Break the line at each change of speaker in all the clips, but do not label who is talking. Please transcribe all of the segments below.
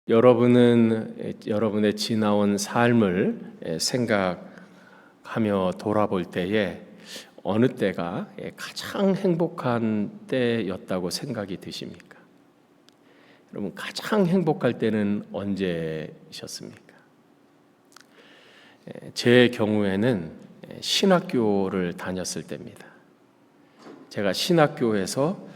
여러분은 여러분의 지나온 삶을 생각하며 돌아볼 때에 어느 때가 가장 행복한 때였다고 생각이 드십니까? 여러분, 가장 행복할 때는 언제이셨습니까? 제 경우에는 신학교를 다녔을 때입니다. 제가 신학교에서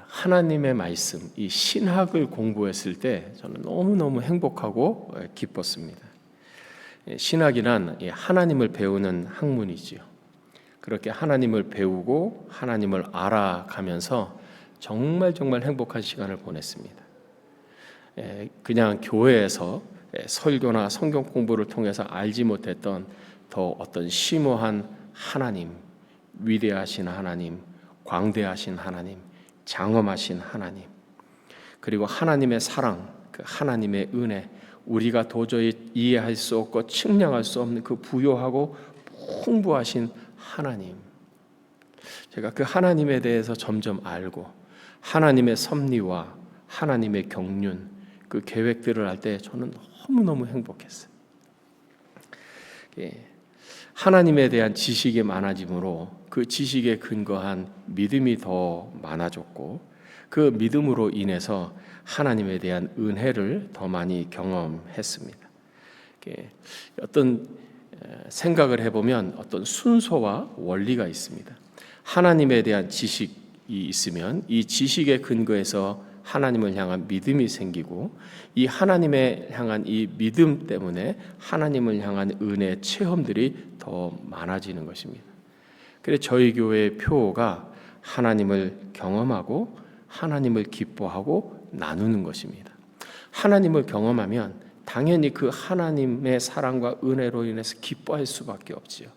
하나님의 말씀, 이 신학을 공부했을 때 저는 너무너무 행복하고 기뻤습니다. 신학이란 하나님을 배우는 학문이지요. 그렇게 하나님을 배우고 하나님을 알아가면서 정말 행복한 시간을 보냈습니다. 그냥 교회에서 설교나 성경 공부를 통해서 알지 못했던 더 어떤 심오한 하나님, 위대하신 하나님, 광대하신 하나님, 장엄하신 하나님, 그리고 하나님의 사랑, 그 하나님의 은혜, 우리가 도저히 이해할 수 없고 측량할 수 없는 그 부요하고 풍부하신 하나님, 제가 그 하나님에 대해서 점점 알고 하나님의 섭리와 하나님의 경륜, 그 계획들을 알 때 저는 너무너무 행복했어요. 하나님에 대한 지식이 많아짐으로 그 지식에 근거한 믿음이 더 많아졌고, 그 믿음으로 인해서 하나님에 대한 은혜를 더 많이 경험했습니다. 어떤 생각을 해보면 어떤 순서와 원리가 있습니다. 하나님에 대한 지식이 있으면 이 지식에 근거해서 하나님을 향한 믿음이 생기고, 이 하나님에 향한 이 믿음 때문에 하나님을 향한 은혜의 체험들이 더 많아지는 것입니다. 그래서 저희 교회의 표어가 하나님을 경험하고 하나님을 기뻐하고 나누는 것입니다. 하나님을 경험하면 당연히 그 하나님의 사랑과 은혜로 인해서 기뻐할 수밖에 없지요.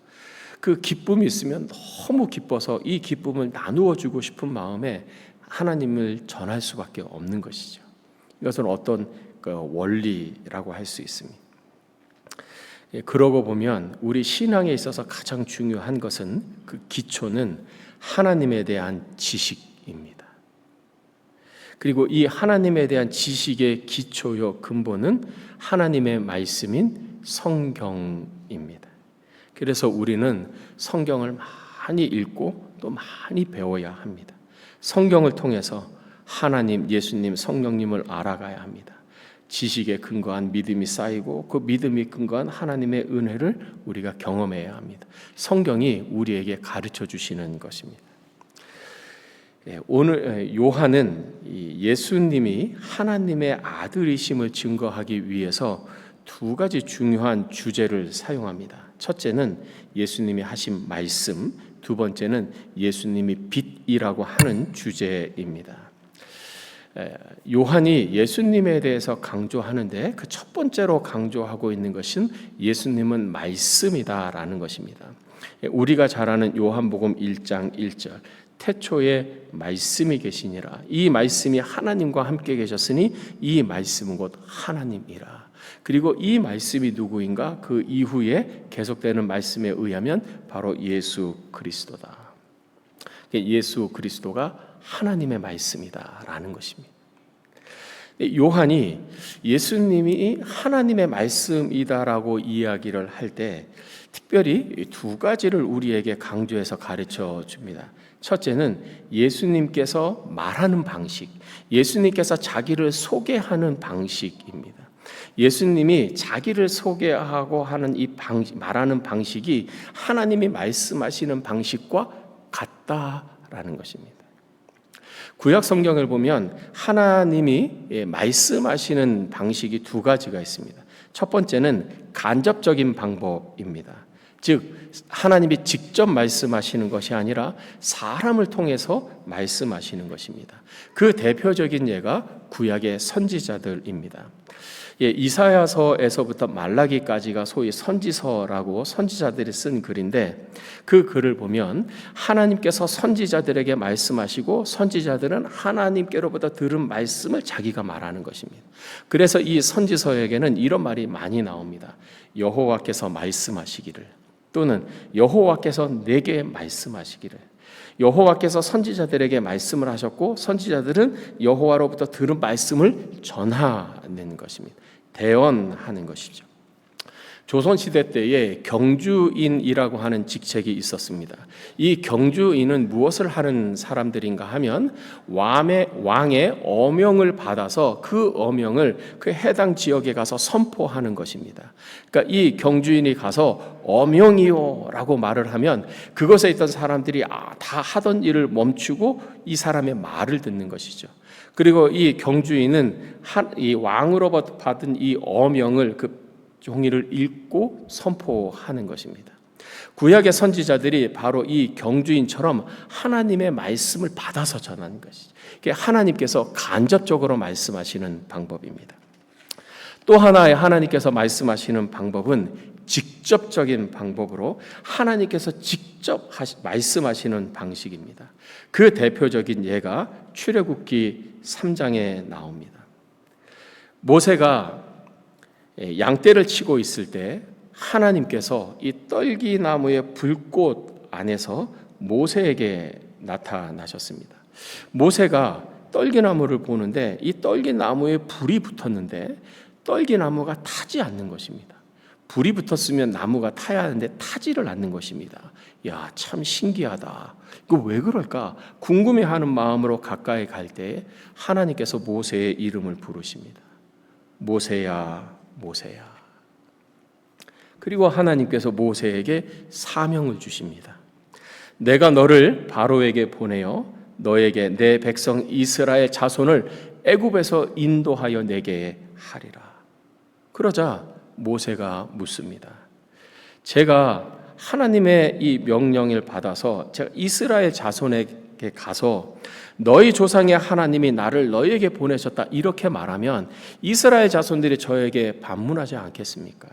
그 기쁨이 있으면 너무 기뻐서 이 기쁨을 나누어 주고 싶은 마음에 하나님을 전할 수밖에 없는 것이죠. 이것은 어떤 원리라고 할 수 있습니다. 그러고 보면 우리 신앙에 있어서 가장 중요한 것은, 그 기초는 하나님에 대한 지식입니다. 그리고 이 하나님에 대한 지식의 기초요 근본은 하나님의 말씀인 성경입니다. 그래서 우리는 성경을 많이 읽고 또 많이 배워야 합니다. 성경을 통해서 하나님, 예수님, 성령님을 알아가야 합니다. 지식에 근거한 믿음이 쌓이고 그 믿음이 근거한 하나님의 은혜를 우리가 경험해야 합니다. 성경이 우리에게 가르쳐 주시는 것입니다. 오늘 요한은 예수님이 하나님의 아들이심을 증거하기 위해서 두 가지 중요한 주제를 사용합니다. 첫째는 예수님이 하신 말씀, 두 번째는 예수님이 빛이라고 하는 주제입니다. 요한이 예수님에 대해서 강조하는데 그 첫 번째로 강조하고 있는 것은 예수님은 말씀이다라는 것입니다. 우리가 잘 아는 요한복음 1장 1절, 태초에 말씀이 계시니라. 이 말씀이 하나님과 함께 계셨으니 이 말씀은 곧 하나님이라. 그리고 이 말씀이 누구인가? 그 이후에 계속되는 말씀에 의하면 바로 예수 그리스도다. 예수 그리스도가 하나님의 말씀이다라는 것입니다. 요한이 예수님이 하나님의 말씀이다라고 이야기를 할 때 특별히 두 가지를 우리에게 강조해서 가르쳐 줍니다. 첫째는 예수님께서 말하는 방식, 예수님께서 자기를 소개하는 방식입니다. 예수님이 자기를 소개하고 하는 이 말하는 방식이 하나님이 말씀하시는 방식과 같다라는 것입니다. 구약 성경을 보면 하나님이 말씀하시는 방식이 두 가지가 있습니다. 첫 번째는 간접적인 방법입니다. 즉 하나님이 직접 말씀하시는 것이 아니라 사람을 통해서 말씀하시는 것입니다. 그 대표적인 예가 구약의 선지자들입니다. 이사야서에서부터 말라기까지가 소위 선지서라고 선지자들이 쓴 글인데, 그 글을 보면 하나님께서 선지자들에게 말씀하시고 선지자들은 하나님께로부터 들은 말씀을 자기가 말하는 것입니다. 그래서 이 선지서에게는 이런 말이 많이 나옵니다. 여호와께서 말씀하시기를, 또는 여호와께서 내게 말씀하시기를. 여호와께서 선지자들에게 말씀을 하셨고 선지자들은 여호와로부터 들은 말씀을 전하는 것입니다. 대언하는 것이죠. 조선시대 때에 경주인이라고 하는 직책이 있었습니다. 이 경주인은 무엇을 하는 사람들인가 하면 왕의 어명을 받아서 그 어명을 그 해당 지역에 가서 선포하는 것입니다. 그러니까 이 경주인이 가서 어명이요 라고 말을 하면 그것에 있던 사람들이 다 하던 일을 멈추고 이 사람의 말을 듣는 것이죠. 그리고 이 경주인은 이 왕으로부터 받은 이 어명을 그 종이를 읽고 선포하는 것입니다. 구약의 선지자들이 바로 이 경주인처럼 하나님의 말씀을 받아서 전하는 것이죠. 이게 하나님께서 간접적으로 말씀하시는 방법입니다. 또 하나의 하나님께서 말씀하시는 방법은 직접적인 방법으로 하나님께서 직접 말씀하시는 방식입니다. 그 대표적인 예가 출애굽기 3장에 나옵니다. 모세가 양떼를 치고 있을 때 하나님께서 이 떨기나무의 불꽃 안에서 모세에게 나타나셨습니다. 모세가 떨기나무를 보는데 이 떨기나무에 불이 붙었는데 떨기나무가 타지 않는 것입니다. 불이 붙었으면 나무가 타야 하는데 타지를 않는 것입니다. 야, 참 신기하다. 이거 왜 그럴까? 궁금해하는 마음으로 가까이 갈 때 하나님께서 모세의 이름을 부르십니다. 모세야, 모세야. 그리고 하나님께서 모세에게 사명을 주십니다. 내가 너를 바로에게 보내어 너에게 내 백성 이스라엘 자손을 애굽에서 인도하여 내게 하리라. 그러자 모세가 묻습니다. 제가 하나님의 이 명령을 받아서 제가 이스라엘 자손에게 가서 너희 조상의 하나님이 나를 너희에게 보내셨다 이렇게 말하면 이스라엘 자손들이 저에게 반문하지 않겠습니까?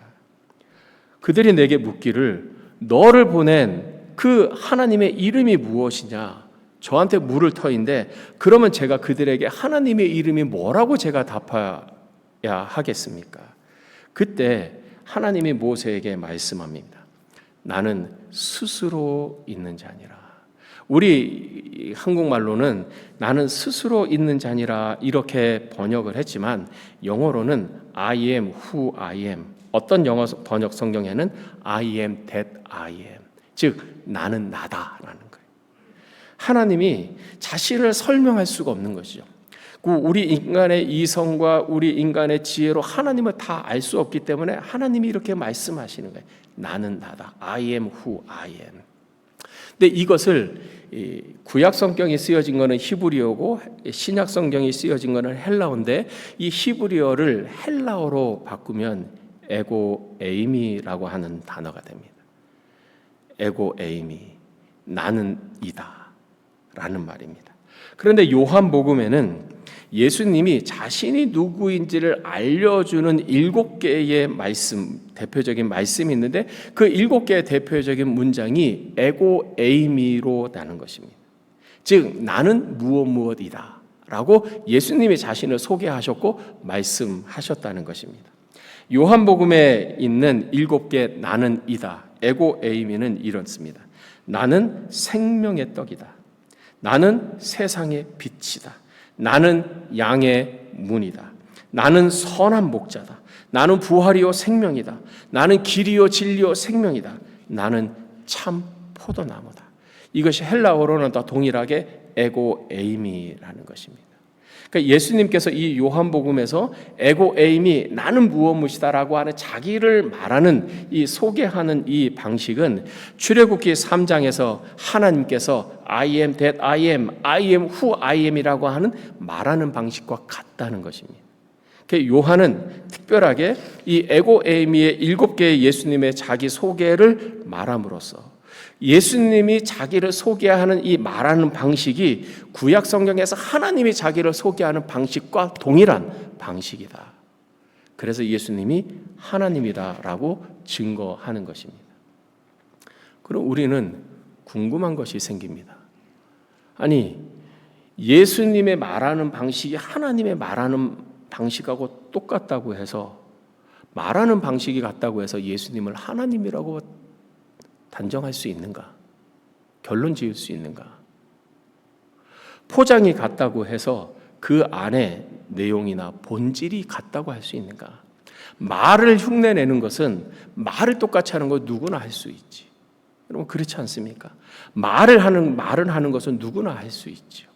그들이 내게 묻기를 너를 보낸 그 하나님의 이름이 무엇이냐? 저한테 물을 터인데 그러면 제가 그들에게 하나님의 이름이 뭐라고 제가 답해야 하겠습니까? 그때 하나님이 모세에게 말씀합니다. 나는 스스로 있는 자니라. 우리 한국말로는 나는 스스로 있는 자니라 이렇게 번역을 했지만 영어로는 I am who I am. 어떤 영어 번역 성경에는 I am that I am. 즉 나는 나다라는 거예요. 하나님이 자신을 설명할 수가 없는 것이죠. 우리 인간의 이성과 우리 인간의 지혜로 하나님을 다 알 수 없기 때문에 하나님이 이렇게 말씀하시는 거예요. 나는 나다. I am who I am. 근데 이것을 구약 성경이 쓰여진 것은 히브리어고 신약 성경이 쓰여진 것은 헬라어인데 이 히브리어를 헬라어로 바꾸면 에고 에이미라고 하는 단어가 됩니다. 에고 에이미, 나는 이다 라는 말입니다. 그런데 요한복음에는 예수님이 자신이 누구인지를 알려주는 7개의 말씀, 대표적인 말씀이 있는데 그 7개의 대표적인 문장이 에고 에이미로 나는 것입니다. 즉 나는 무엇이다 라고 예수님이 자신을 소개하셨고 말씀하셨다는 것입니다. 요한복음에 있는 7개 나는 이다, 에고 에이미는 이렇습니다. 나는 생명의 떡이다. 나는 세상의 빛이다. 나는 양의 문이다. 나는 선한 목자다. 나는 부활이요 생명이다. 나는 길이요 진리요 생명이다. 나는 참 포도나무다. 이것이 헬라어로는 다 동일하게 에고 에이미라는 것입니다. 그러니까 예수님께서 이 요한복음에서 에고 에이미 나는 무엇이다라고 하는 자기를 말하는 이 소개하는 이 방식은 출애굽기 3장에서 하나님께서 I am that I am, I am who I am이라고 하는 말하는 방식과 같다는 것입니다. 요한은 특별하게 이 에고 에이미의 7개의 예수님의 자기 소개를 말함으로써 예수님이 자기를 소개하는 이 말하는 방식이 구약 성경에서 하나님이 자기를 소개하는 방식과 동일한 방식이다. 그래서 예수님이 하나님이다라고 증거하는 것입니다. 그럼 우리는 궁금한 것이 생깁니다. 아니, 예수님의 말하는 방식이 하나님의 말하는 방식하고 똑같다고 해서 말하는 방식이 같다고 해서 예수님을 하나님이라고 단정할 수 있는가? 결론 지을 수 있는가? 포장이 같다고 해서 그 안에 내용이나 본질이 같다고 할 수 있는가? 말을 흉내내는 것은 말을 똑같이 하는 거 누구나 할 수 있지. 여러분 그렇지 않습니까? 말을 하는 것은 누구나 할 수 있죠.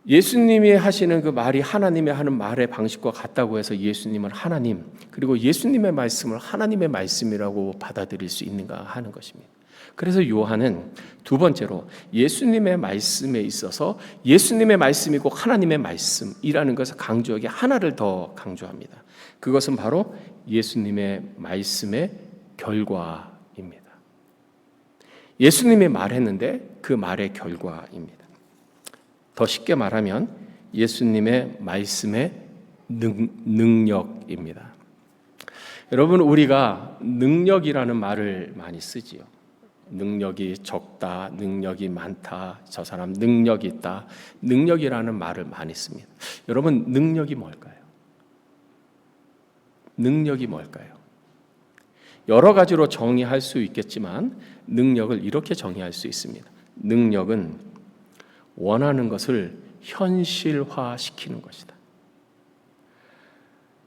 예수님이 하시는 그 말이 하나님이 하는 말의 방식과 같다고 해서 예수님을 하나님, 그리고 예수님의 말씀을 하나님의 말씀이라고 받아들일 수 있는가 하는 것입니다. 그래서 요한은 두 번째로 예수님의 말씀에 있어서 예수님의 말씀이 꼭 하나님의 말씀이라는 것을 강조하기 하나를 더 강조합니다. 그것은 바로 예수님의 말씀의 결과입니다. 예수님이 말했는데 그 말의 결과입니다. 더 쉽게 말하면 예수님의 말씀의 능력입니다. 여러분 우리가 능력이라는 말을 많이 쓰지요. 능력이 적다, 능력이 많다, 저 사람 능력이 있다, 능력이라는 말을 많이 씁니다. 여러분 능력이 뭘까요? 능력이 뭘까요? 여러 가지로 정의할 수 있겠지만 능력을 이렇게 정의할 수 있습니다. 능력은 원하는 것을 현실화시키는 것이다.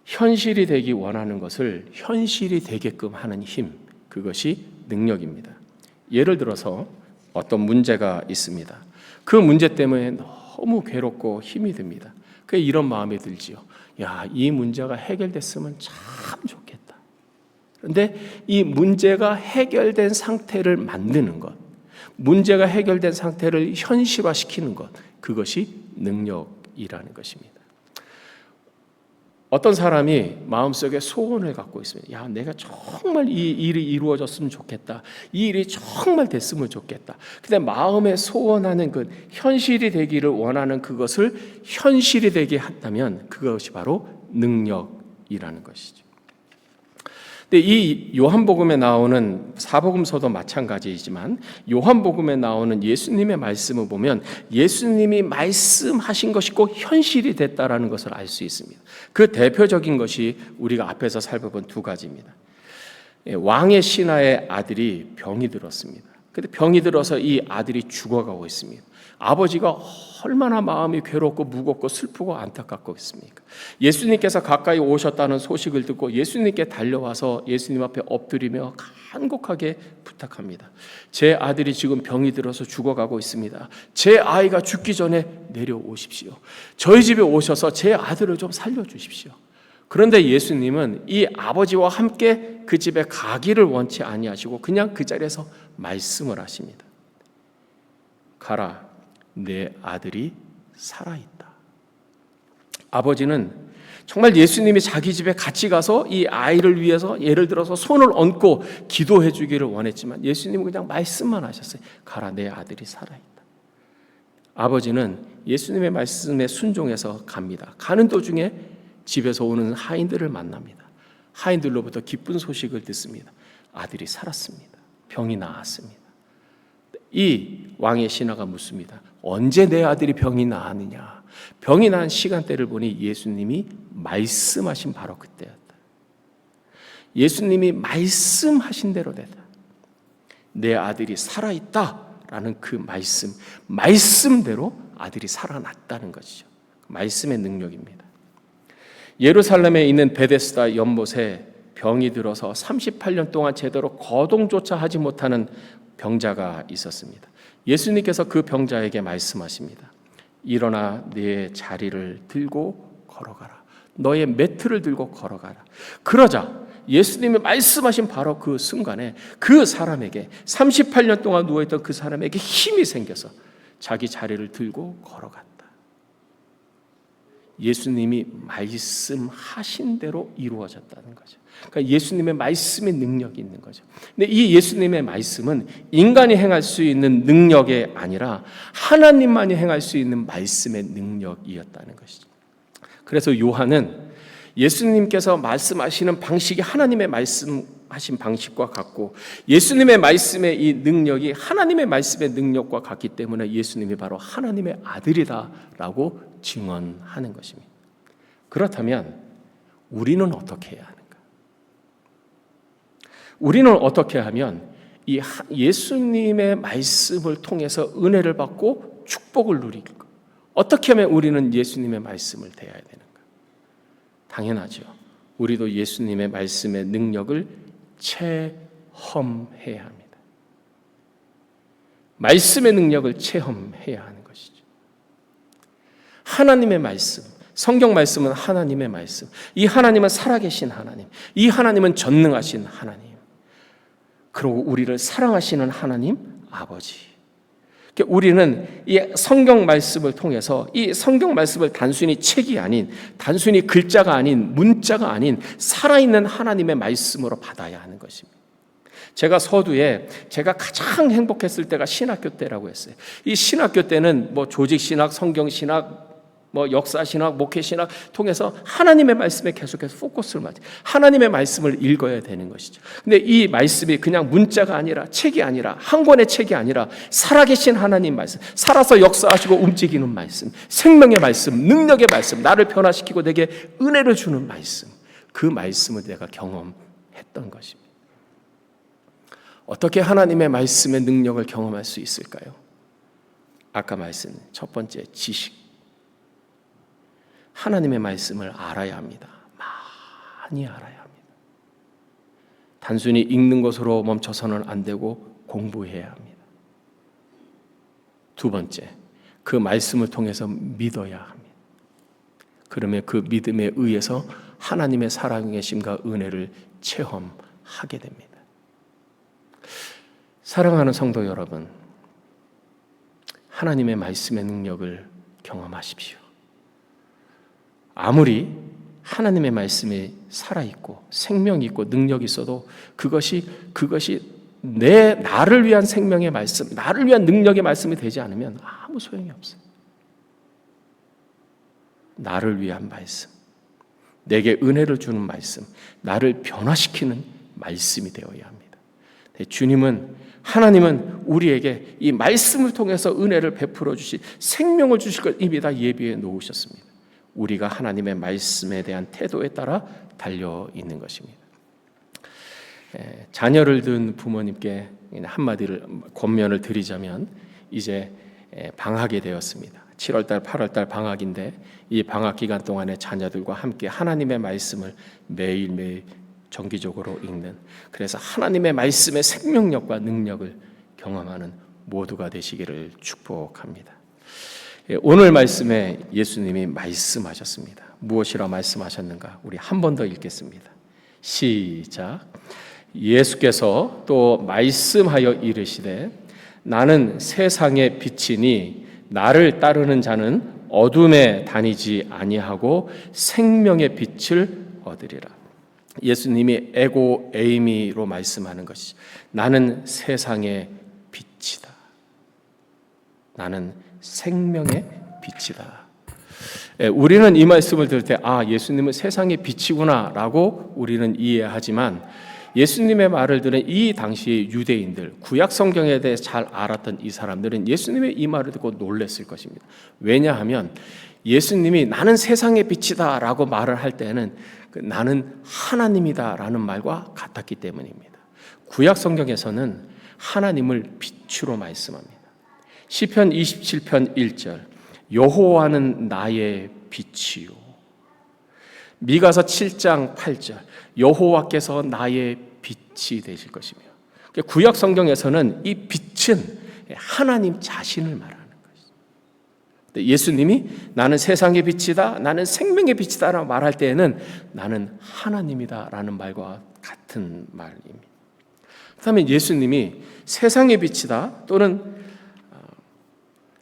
현실이 되기 원하는 것을 현실이 되게끔 하는 힘, 그것이 능력입니다. 예를 들어서 어떤 문제가 있습니다. 그 문제 때문에 너무 괴롭고 힘이 듭니다. 그래서 이런 마음이 들지요. 야, 이 문제가 해결됐으면 참 좋겠다. 그런데 이 문제가 해결된 상태를 만드는 것, 문제가 해결된 상태를 현실화시키는 것, 그것이 능력이라는 것입니다. 어떤 사람이 마음속에 소원을 갖고 있습니다. 야, 내가 정말 이 일이 이루어졌으면 좋겠다. 이 일이 정말 됐으면 좋겠다. 근데 마음에 소원하는 그 현실이 되기를 원하는 그것을 현실이 되게 한다면 그것이 바로 능력이라는 것이죠. 근데 이 요한복음에 나오는 사복음서도 마찬가지이지만 요한복음에 나오는 예수님의 말씀을 보면 예수님이 말씀하신 것이 꼭 현실이 됐다라는 것을 알 수 있습니다. 그 대표적인 것이 우리가 앞에서 살펴본 두 가지입니다. 왕의 신하의 아들이 병이 들었습니다. 근데 병이 들어서 이 아들이 죽어가고 있습니다. 아버지가 얼마나 마음이 괴롭고 무겁고 슬프고 안타깝고 있습니까? 예수님께서 가까이 오셨다는 소식을 듣고 예수님께 달려와서 예수님 앞에 엎드리며 간곡하게 부탁합니다. 제 아들이 지금 병이 들어서 죽어가고 있습니다. 제 아이가 죽기 전에 내려오십시오. 저희 집에 오셔서 제 아들을 좀 살려주십시오. 그런데 예수님은 이 아버지와 함께 그 집에 가기를 원치 아니하시고 그냥 그 자리에서 말씀을 하십니다. 가라, 내 아들이 살아있다. 아버지는 정말 예수님이 자기 집에 같이 가서 이 아이를 위해서 예를 들어서 손을 얹고 기도해 주기를 원했지만 예수님은 그냥 말씀만 하셨어요. 가라, 내 아들이 살아있다. 아버지는 예수님의 말씀에 순종해서 갑니다. 가는 도중에 집에서 오는 하인들을 만납니다. 하인들로부터 기쁜 소식을 듣습니다. 아들이 살았습니다. 병이 나았습니다. 이 왕의 신하가 묻습니다. 언제 내 아들이 병이 나았느냐? 병이 난 시간대를 보니 예수님이 말씀하신 바로 그때였다. 예수님이 말씀하신 대로 됐다. 내 아들이 살아있다라는 그 말씀대로 아들이 살아났다는 것이죠. 말씀의 능력입니다. 예루살렘에 있는 베데스다 연못에 병이 들어서 38년 동안 제대로 거동조차 하지 못하는 병자가 있었습니다. 예수님께서 그 병자에게 말씀하십니다. 일어나 네 자리를 들고 걸어가라. 너의 매트를 들고 걸어가라. 그러자 예수님이 말씀하신 바로 그 순간에 그 사람에게 38년 동안 누워있던 그 사람에게 힘이 생겨서 자기 자리를 들고 걸어갔다. 예수님이 말씀하신 대로 이루어졌다는 거죠. 그러니까 예수님의 말씀의 능력이 있는 거죠. 근데 이 예수님의 말씀은 인간이 행할 수 있는 능력이 아니라 하나님만이 행할 수 있는 말씀의 능력이었다는 것이죠. 그래서 요한은 예수님께서 말씀하시는 방식이 하나님의 말씀하신 방식과 같고 예수님의 말씀의 이 능력이 하나님의 말씀의 능력과 같기 때문에 예수님이 바로 하나님의 아들이다라고 증언하는 것입니다. 그렇다면 우리는 어떻게 해야 하는가? 우리는 어떻게 하면 이 예수님의 말씀을 통해서 은혜를 받고 축복을 누릴까? 어떻게 하면 우리는 예수님의 말씀을 대해야 되는가? 당연하죠. 우리도 예수님의 말씀의 능력을 체험해야 합니다. 말씀의 능력을 체험해야 하는 것이죠. 하나님의 말씀, 성경 말씀은 하나님의 말씀. 이 하나님은 살아계신 하나님. 이 하나님은 전능하신 하나님. 그리고 우리를 사랑하시는 하나님 아버지. 우리는 이 성경 말씀을 통해서 이 성경 말씀을 단순히 책이 아닌, 단순히 글자가 아닌, 문자가 아닌 살아있는 하나님의 말씀으로 받아야 하는 것입니다. 제가 서두에 제가 가장 행복했을 때가 신학교 때라고 했어요. 이 신학교 때는 뭐 조직신학, 성경신학, 뭐 역사신학, 목회신학 통해서 하나님의 말씀에 계속해서 포커스를 맞춰 하나님의 말씀을 읽어야 되는 것이죠. 근데 이 말씀이 그냥 문자가 아니라 책이 아니라 한 권의 책이 아니라 살아계신 하나님 말씀, 살아서 역사하시고 움직이는 말씀, 생명의 말씀, 능력의 말씀, 나를 변화시키고 내게 은혜를 주는 말씀, 그 말씀을 내가 경험했던 것입니다. 어떻게 하나님의 말씀의 능력을 경험할 수 있을까요? 아까 말씀 첫 번째 지식. 하나님의 말씀을 알아야 합니다. 많이 알아야 합니다. 단순히 읽는 것으로 멈춰서는 안 되고 공부해야 합니다. 두 번째, 그 말씀을 통해서 믿어야 합니다. 그러면 그 믿음에 의해서 하나님의 살아계심과 은혜를 체험하게 됩니다. 사랑하는 성도 여러분, 하나님의 말씀의 능력을 경험하십시오. 아무리 하나님의 말씀이 살아있고 생명이 있고 능력이 있어도 그것이 나를 위한 생명의 말씀, 나를 위한 능력의 말씀이 되지 않으면 아무 소용이 없어요. 나를 위한 말씀, 내게 은혜를 주는 말씀, 나를 변화시키는 말씀이 되어야 합니다. 하나님은 우리에게 이 말씀을 통해서 은혜를 베풀어 주시, 생명을 주실 것 이미 다 예비해 놓으셨습니다. 우리가 하나님의 말씀에 대한 태도에 따라 달려 있는 것입니다. 자녀를 둔 부모님께 한마디를 권면을 드리자면, 이제 방학이 되었습니다. 7월달, 8월달 방학인데 이 방학 기간 동안에 자녀들과 함께 하나님의 말씀을 매일매일 정기적으로 읽는, 그래서 하나님의 말씀의 생명력과 능력을 경험하는 모두가 되시기를 축복합니다. 오늘 말씀에 예수님이 말씀하셨습니다. 무엇이라 말씀하셨는가? 우리 한 번 더 읽겠습니다. 시작. 예수께서 또 말씀하여 이르시되 나는 세상의 빛이니 나를 따르는 자는 어둠에 다니지 아니하고 생명의 빛을 얻으리라. 예수님이 에고 에이미로 말씀하는 것이죠. 나는 세상의 빛이다. 나는 생명의 빛이다. 우리는 이 말씀을 들을 때 예수님은 세상의 빛이구나 라고 우리는 이해하지만, 예수님의 말을 들은 이 당시 유대인들, 구약 성경에 대해 잘 알았던 이 사람들은 예수님의 이 말을 듣고 놀랐을 것입니다. 왜냐하면 예수님이 나는 세상의 빛이다 라고 말을 할 때는 나는 하나님이다 라는 말과 같았기 때문입니다. 구약 성경에서는 하나님을 빛으로 말씀합니다. 시편 27편 1절, 여호와는 나의 빛이요. 미가서 7장 8절, 여호와께서 나의 빛이 되실 것이며. 구약 성경에서는 이 빛은 하나님 자신을 말하는 것이죠. 예수님이 나는 세상의 빛이다, 나는 생명의 빛이다 라고 말할 때에는 나는 하나님이다 라는 말과 같은 말입니다. 그렇다면 예수님이 세상의 빛이다 또는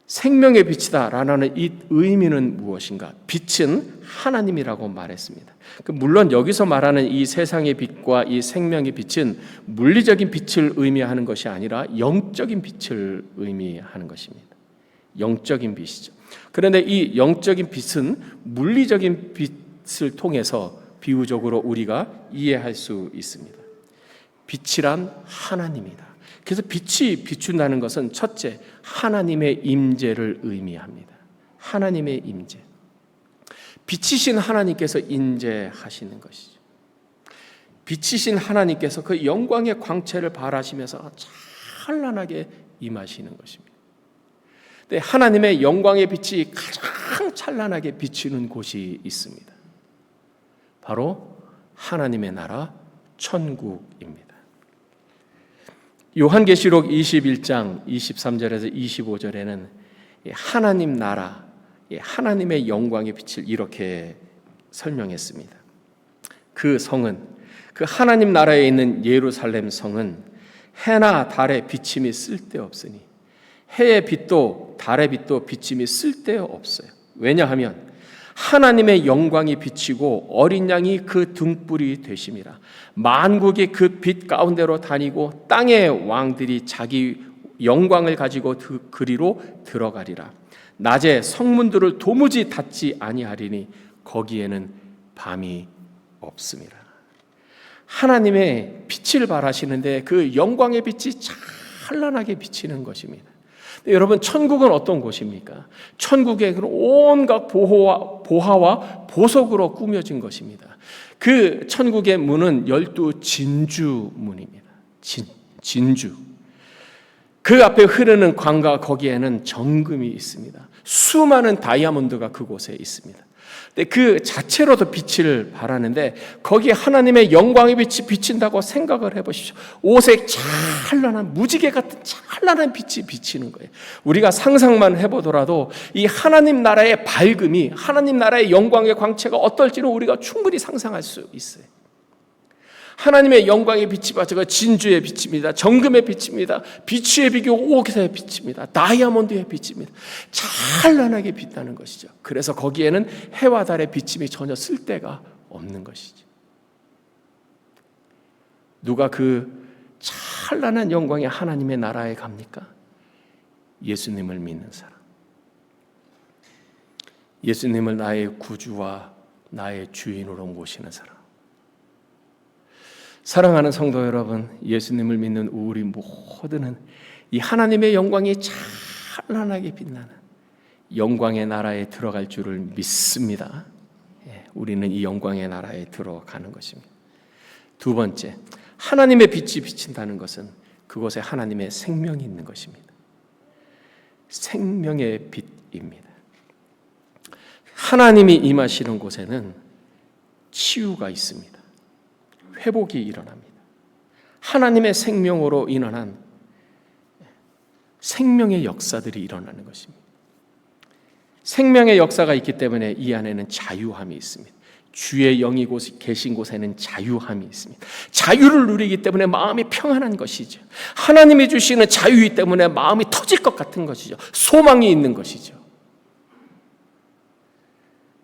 생명의 빛이다 라는 이 의미는 무엇인가? 빛은 하나님이라고 말했습니다. 물론 여기서 말하는 이 세상의 빛과 이 생명의 빛은 물리적인 빛을 의미하는 것이 아니라 영적인 빛을 의미하는 것입니다. 영적인 빛이죠. 그런데 이 영적인 빛은 물리적인 빛을 통해서 비유적으로 우리가 이해할 수 있습니다. 빛이란 하나님이다. 그래서 빛이 비춘다는 것은 첫째, 하나님의 임재를 의미합니다. 하나님의 임재. 빛이신 하나님께서 임재하시는 것이죠. 빛이신 하나님께서 그 영광의 광채를 발하시면서 찬란하게 임하시는 것입니다. 근데 하나님의 영광의 빛이 가장 찬란하게 비치는 곳이 있습니다. 바로 하나님의 나라 천국입니다. 요한계시록 21장 23절에서 25절에는 하나님 나라, 하나님의 영광의 빛을 이렇게 설명했습니다. 그 성은, 그 하나님 나라에 있는 예루살렘 성은 해나 달의 비침이 쓸데없으니 해의 빛도 달의 빛도 비침이 쓸데없어요. 왜냐하면 하나님의 영광이 비치고 어린 양이 그 등불이 되심이라. 만국이 그 빛 가운데로 다니고 땅의 왕들이 자기 영광을 가지고 그리로 들어가리라. 낮에 성문들을 도무지 닫지 아니하리니 거기에는 밤이 없습니다. 하나님의 빛을 발하시는데 그 영광의 빛이 찬란하게 비치는 것입니다. 여러분, 천국은 어떤 곳입니까? 천국의 온갖 보화와 보석으로 꾸며진 것입니다. 그 천국의 문은 12진주문입니다. 진주. 그 앞에 흐르는 강과 거기에는 정금이 있습니다. 수많은 다이아몬드가 그곳에 있습니다. 근데 그 자체로도 빛을 발하는데 거기에 하나님의 영광의 빛이 비친다고 생각을 해보십시오. 옷에 찬란한, 무지개 같은 찬란한 빛이 비치는 거예요. 우리가 상상만 해보더라도 이 하나님 나라의 밝음이, 하나님 나라의 영광의 광채가 어떨지는 우리가 충분히 상상할 수 있어요. 하나님의 영광의 빛이 바쳐가 진주의 빛입니다. 정금의 빛입니다. 비추의 비교 옥의 빛입니다. 다이아몬드의 빛입니다. 찬란하게 빛나는 것이죠. 그래서 거기에는 해와 달의 비침이 전혀 쓸데가 없는 것이죠. 누가 그 찬란한 영광의 하나님의 나라에 갑니까? 예수님을 믿는 사람. 예수님을 나의 구주와 나의 주인으로 모시는 사람. 사랑하는 성도 여러분, 예수님을 믿는 우리 모두는 이 하나님의 영광이 찬란하게 빛나는 영광의 나라에 들어갈 줄을 믿습니다. 우리는 이 영광의 나라에 들어가는 것입니다. 두 번째, 하나님의 빛이 비친다는 것은 그곳에 하나님의 생명이 있는 것입니다. 생명의 빛입니다. 하나님이 임하시는 곳에는 치유가 있습니다. 회복이 일어납니다. 하나님의 생명으로 일어난 생명의 역사들이 일어나는 것입니다. 생명의 역사가 있기 때문에 이 안에는 자유함이 있습니다. 주의 영이 계신 곳에는 자유함이 있습니다. 자유를 누리기 때문에 마음이 평안한 것이죠. 하나님이 주시는 자유이기 때문에 마음이 터질 것 같은 것이죠. 소망이 있는 것이죠.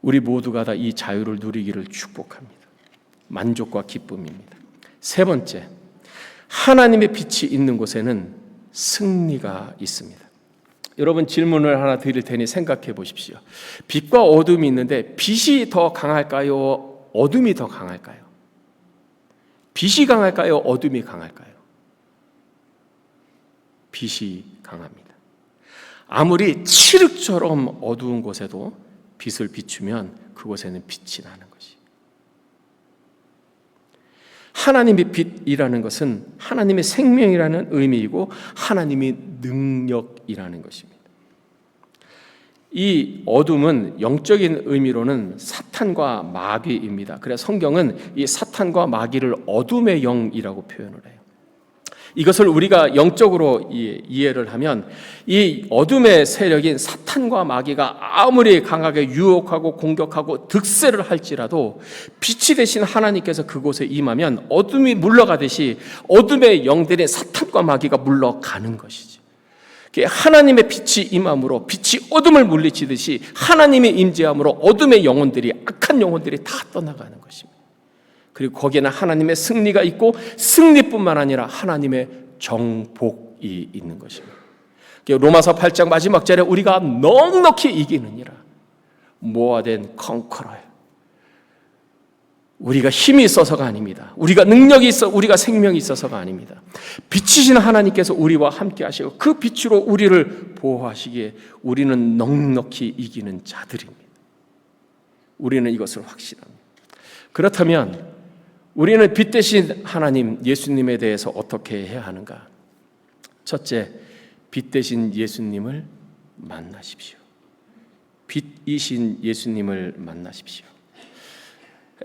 우리 모두가 다 이 자유를 누리기를 축복합니다. 만족과 기쁨입니다. 세 번째, 하나님의 빛이 있는 곳에는 승리가 있습니다. 여러분, 질문을 하나 드릴 테니 생각해 보십시오. 빛과 어둠이 있는데 빛이 더 강할까요? 어둠이 더 강할까요? 빛이 강할까요? 어둠이 강할까요? 빛이 강합니다. 아무리 칠흑처럼 어두운 곳에도 빛을 비추면 그곳에는 빛이 나는 것이. 하나님의 빛이라는 것은 하나님의 생명이라는 의미이고 하나님의 능력이라는 것입니다. 이 어둠은 영적인 의미로는 사탄과 마귀입니다. 그래서 성경은 이 사탄과 마귀를 어둠의 영이라고 표현을 해요. 이것을 우리가 영적으로 이해를 하면 이 어둠의 세력인 사탄과 마귀가 아무리 강하게 유혹하고 공격하고 득세를 할지라도 빛이 되신 하나님께서 그곳에 임하면 어둠이 물러가듯이 어둠의 영들인 사탄과 마귀가 물러가는 것이지. 하나님의 빛이 임함으로 빛이 어둠을 물리치듯이 하나님의 임재함으로 어둠의 영혼들이, 악한 영혼들이 다 떠나가는 것입니다. 그리고 거기에는 하나님의 승리가 있고 승리뿐만 아니라 하나님의 정복이 있는 것입니다. 로마서 8장 마지막 절에 우리가 넉넉히 이기느니라. 모아된 컨커러요. 우리가 힘이 있어서가 아닙니다. 우리가 능력이 있어, 우리가 생명이 있어서가 아닙니다. 빛이신 하나님께서 우리와 함께 하시고 그 빛으로 우리를 보호하시기에 우리는 넉넉히 이기는 자들입니다. 우리는 이것을 확신합니다. 그렇다면 우리는 빛 대신 하나님 예수님에 대해서 어떻게 해야 하는가? 첫째, 빛 대신 예수님을 만나십시오. 빛이신 예수님을 만나십시오.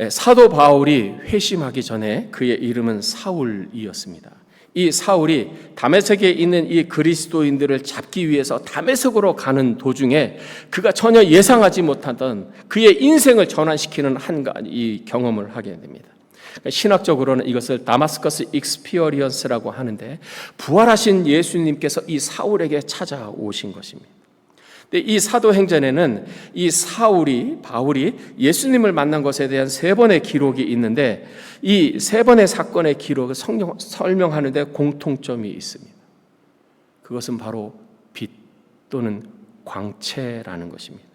사도 바울이 회심하기 전에 그의 이름은 사울이었습니다. 이 사울이 다메섹에 있는 이 그리스도인들을 잡기 위해서 다메섹으로 가는 도중에 그가 전혀 예상하지 못하던 그의 인생을 전환시키는 한 가지 경험을 하게 됩니다. 신학적으로는 이것을 다마스커스 익스피어리언스라고 하는데, 부활하신 예수님께서 이 사울에게 찾아오신 것입니다. 이 사도행전에는 이 바울이 예수님을 만난 것에 대한 3번의 기록이 있는데, 이 3번의 사건의 기록을 설명하는 데 공통점이 있습니다. 그것은 바로 빛 또는 광채라는 것입니다.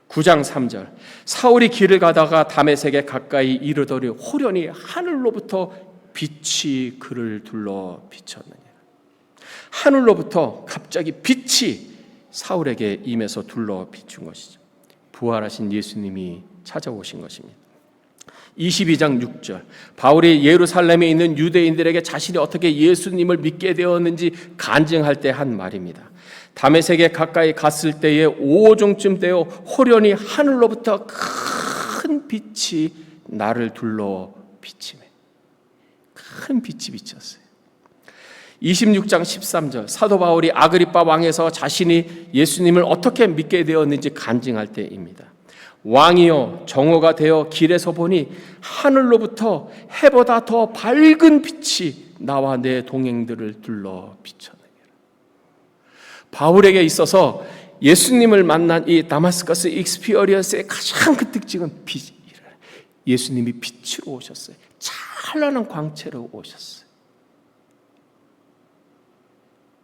9장 3절, 사울이 길을 가다가 다메섹에 가까이 이르더니 호련히 하늘로부터 빛이 그를 둘러 비쳤느니라. 하늘로부터 갑자기 빛이 사울에게 임해서 둘러 비춘 것이죠. 부활하신 예수님이 찾아오신 것입니다. 22장 6절, 바울이 예루살렘에 있는 유대인들에게 자신이 어떻게 예수님을 믿게 되었는지 간증할 때 한 말입니다. 다메섹에 가까이 갔을 때에 오종쯤 되어 호련히 하늘로부터 큰 빛이 나를 둘러 비치네. 큰 빛이 비쳤어요. 26장 13절, 사도 바울이 아그리빠 왕에서 자신이 예수님을 어떻게 믿게 되었는지 간증할 때입니다. 왕이여, 정오가 되어 길에서 보니 하늘로부터 해보다 더 밝은 빛이 나와 내 동행들을 둘러 비쳤느니라. 바울에게 있어서 예수님을 만난 이 다마스커스 익스피어리언스의 가장 큰 특징은 빛이라. 예수님이 빛으로 오셨어요. 찬란한 광채로 오셨어요.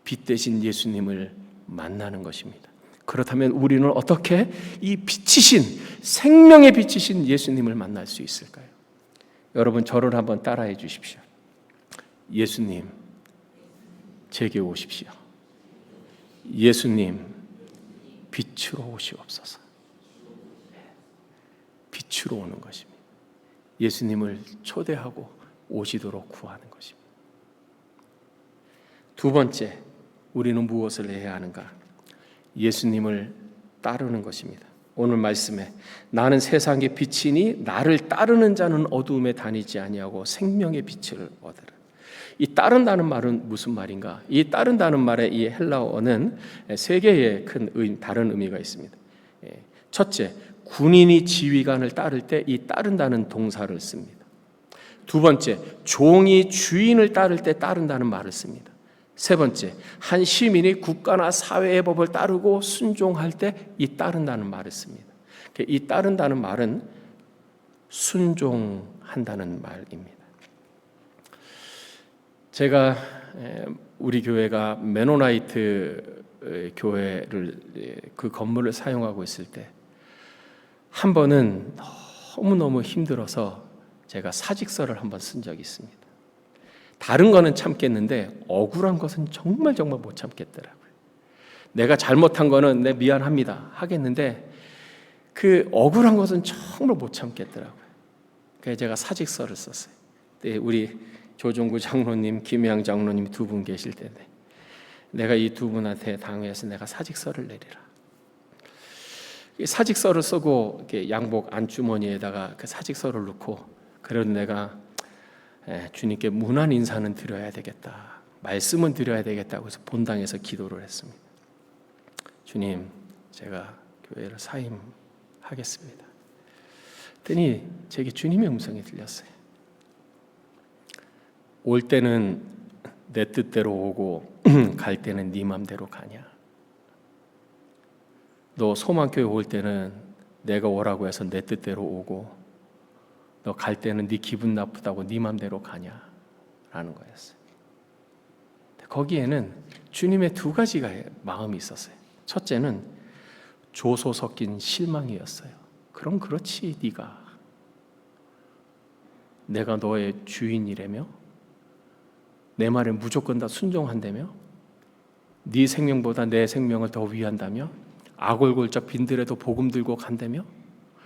빛 대신 예수님을 만나는 것입니다. 그렇다면 우리는 어떻게 이 빛이신, 생명의 빛이신 예수님을 만날 수 있을까요? 여러분, 저를 한번 따라해 주십시오. 예수님, 제게 오십시오. 예수님, 빛으로 오시옵소서. 빛으로 오는 것입니다. 예수님을 초대하고 오시도록 구하는 것입니다. 두 번째, 우리는 무엇을 해야 하는가? 예수님을 따르는 것입니다. 오늘 말씀에 나는 세상의 빛이니 나를 따르는 자는 어두움에 다니지 아니하고 생명의 빛을 얻으라. 이 따른다는 말은 무슨 말인가? 이 따른다는 말의 이 헬라어는 3개의 큰 다른 의미가 있습니다. 첫째, 군인이 지휘관을 따를 때 이 따른다는 동사를 씁니다. 두 번째, 종이 주인을 따를 때 따른다는 말을 씁니다. 세 번째, 한 시민이 국가나 사회의 법을 따르고 순종할 때 이 따른다는 말을 씁니다. 이 따른다는 말은 순종한다는 말입니다. 제가 우리 교회가 메노나이트 교회를 그 건물을 사용하고 있을 때 한 번은 너무너무 힘들어서 제가 사직서를 한번 쓴 적이 있습니다. 다른 거는 참겠는데 억울한 것은 정말 못 참겠더라고요. 내가 잘못한 거는 내 미안합니다 하겠는데 그 억울한 것은 정말 못 참겠더라고요. 그래서 제가 사직서를 썼어요. 우리 조종구 장로님, 김혜양 장로님 2분 계실 텐데 내가 이 2분한테 당회에서 내가 사직서를 내리라. 사직서를 쓰고 이렇게 양복 안주머니에다가 그 사직서를 넣고 그래도 내가 주님께 문안 인사는 드려야 되겠다. 말씀은 드려야 되겠다고 해서 본당에서 기도를 했습니다. 주님, 제가 교회를 사임하겠습니다. 그랬더니 제게 주님의 음성이 들렸어요. 올 때는 내 뜻대로 오고 갈 때는 네 맘대로 가냐? 너 소망교회 올 때는 내가 오라고 해서 내 뜻대로 오고 너 갈 때는 네 기분 나쁘다고 네 맘대로 가냐? 라는 거였어요. 거기에는 주님의 2가지가 마음이 있었어요. 첫째는 조소 섞인 실망이었어요. 그럼 그렇지, 네가 내가 너의 주인이라며? 내 말에 무조건 다 순종한다며? 네 생명보다 내 생명을 더 위한다며? 아골골짝 빈들에도 복음 들고 간다며?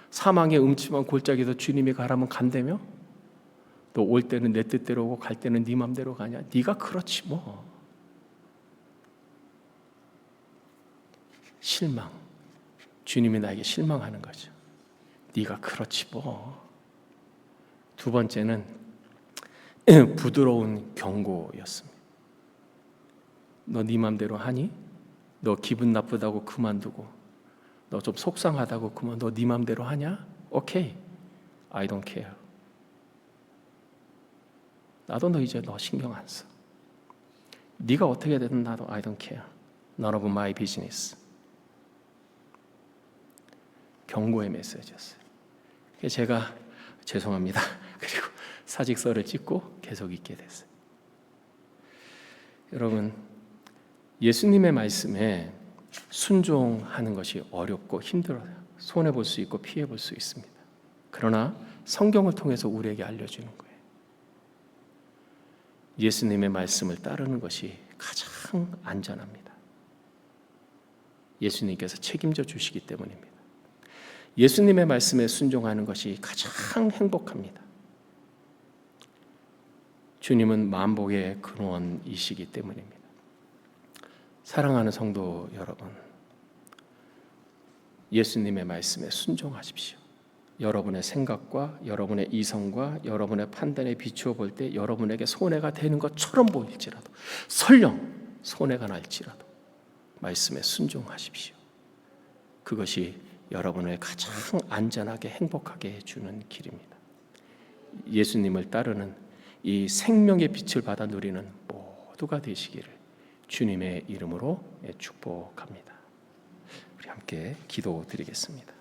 사망의 음침한 골짜기도 주님이 가라면 간다며? 너 올 때는 내 뜻대로 오고 갈 때는 네 맘대로 가냐? 네가 그렇지 뭐. 실망. 주님이 나에게 실망하는 거죠. 네가 그렇지 뭐. 두 번째는 부드러운 경고였습니다. 너 네 맘대로 하니? 너 기분 나쁘다고 그만두고, 너 좀 속상하다고 그만, 너 네 맘대로 하냐? 오케이, I don't care. 나도 너 이제 너 신경 안 써. 네가 어떻게 되든 나도 I don't care. None of my business. 경고의 메시지였어요. 제가 죄송합니다. 그리고 사직서를 찍고 계속 있게 됐어요. 여러분, 예수님의 말씀에 순종하는 것이 어렵고 힘들어요. 손해볼 수 있고 피해볼 수 있습니다. 그러나 성경을 통해서 우리에게 알려주는 거예요. 예수님의 말씀을 따르는 것이 가장 안전합니다. 예수님께서 책임져 주시기 때문입니다. 예수님의 말씀에 순종하는 것이 가장 행복합니다. 주님은 만복의 근원이시기 때문입니다. 사랑하는 성도 여러분, 예수님의 말씀에 순종하십시오. 여러분의 생각과 여러분의 이성과 여러분의 판단에 비추어 볼 때 여러분에게 손해가 되는 것처럼 보일지라도, 설령 손해가 날지라도 말씀에 순종하십시오. 그것이 여러분을 가장 안전하게 행복하게 해주는 길입니다. 예수님을 따르는 이 생명의 빛을 받아 누리는 모두가 되시기를 주님의 이름으로 축복합니다. 우리 함께 기도드리겠습니다.